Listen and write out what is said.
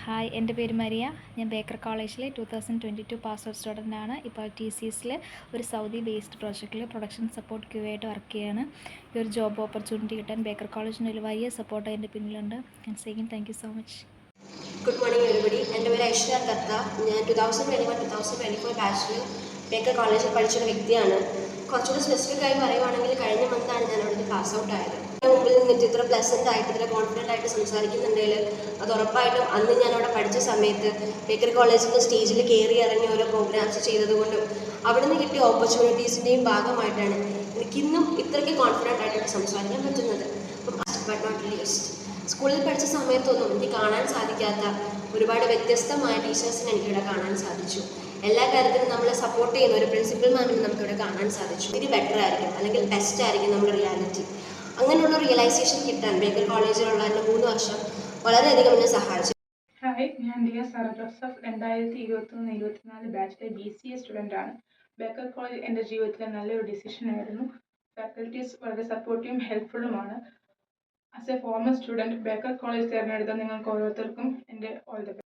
Hi, എൻ്റെ പേര് Maria. ഞാൻ ബേക്കർ കോളേജിലെ 2022 പാസ് ഔട്ട് സ്റ്റുഡൻ്റ് ആണ്. ഇപ്പോൾ TCSൽ ഒരു സൗദി ബേസ്ഡ് പ്രോജക്റ്റിൽ പ്രൊഡക്ഷൻ സപ്പോർട്ട് ക്യൂ ആയിട്ട് വർക്ക് ചെയ്യാണ്. ഈ ഒരു ജോബ് ഓപ്പർച്യൂണിറ്റി കിട്ടാൻ ബേക്കർ കോളേജിൻ്റെ ഒരു വലിയ സപ്പോർട്ട് എൻ്റെ പിന്നിലുണ്ട്. Thank you so much. Good morning everybody. എൻ്റെ പേര് ഐശ്വര്യ കത്ത. ഞാൻ 2021-2024 ബാച്ചിൽ ബേക്കർ കോളേജിൽ പഠിച്ചൊരു വ്യക്തിയാണ്. കുറച്ചുകൂടി സ്പെസിഫിക് ആയി പറയുവാണെങ്കിൽ കഴിഞ്ഞ മന്താണ് ഞാൻ അവിടെ നിന്ന് പാസ് ഔട്ട് ആയത്. മുമ്പിൽ നിന്നിട്ട് ഇത്ര പ്ലസൻ്റ് ആയിട്ട് ഇത്ര കോൺഫിഡൻ്റ് ആയിട്ട് സംസാരിക്കുന്നുണ്ടെങ്കിൽ അത് ഉറപ്പായിട്ടും അന്ന് ഞാൻ അവിടെ പഠിച്ച സമയത്ത് ബേക്കർ കോളേജിൻ്റെ സ്റ്റേജിൽ കയറി ഇറങ്ങി ഓരോ പ്രോഗ്രാംസ് ചെയ്തതുകൊണ്ടും അവിടെ നിന്ന് കിട്ടിയ ഓപ്പർച്യൂണിറ്റീസിൻ്റെയും ഭാഗമായിട്ടാണ് എനിക്കിന്നും ഇത്രയ്ക്ക് കോൺഫിഡൻ്റ് ആയിട്ട് സംസാരിക്കാൻ പറ്റുന്നത്. ബട്ട് നോട്ട് ലീസ്റ്റ്, സ്കൂളിൽ പഠിച്ച സമയത്തൊന്നും എനിക്ക് കാണാൻ സാധിക്കാത്ത ഒരുപാട് വ്യത്യസ്തമായ ടീച്ചേഴ്സിനെ എനിക്കിവിടെ കാണാൻ സാധിച്ചു. എല്ലാ കാര്യത്തിലും നമ്മളെ സപ്പോർട്ട് ചെയ്യുന്ന ഒരു പ്രിൻസിപ്പൽ മാമിനെ നമുക്കിവിടെ കാണാൻ സാധിച്ചു. ഇത് ബെറ്റർ ആയിരിക്കും, അല്ലെങ്കിൽ ബെസ്റ്റ് ആയിരിക്കും നമ്മുടെ റിയാലിറ്റി. അങ്ങനെയുള്ള റിയലൈസേഷൻ കിട്ടാൻ ബേക്കർ കോളേജിലുള്ള എൻ്റെ 3 വർഷം വളരെയധികം എന്നെ സഹായിച്ചു. ഹായ്, ഞാൻ ദിയ സാറ ജോസഫ്. 2023-24 ബാച്ചിലെ BCA സ്റ്റുഡൻ്റ് ആണ്. ബേക്കർ കോളേജ് എൻ്റെ ജീവിതത്തിലെ നല്ലൊരു ഡിസിഷൻ ആയിരുന്നു. ഫാക്കൽറ്റീസ് വളരെ സപ്പോർട്ടീവും ഹെൽപ്ഫുള്ളുമാണ്. As a former student Baker college തിരഞ്ഞെടുത്ത നിങ്ങൾക്ക് ഓരോരുത്തർക്കും എൻ്റെ ഓൾ ദ ബെസ്റ്റ്.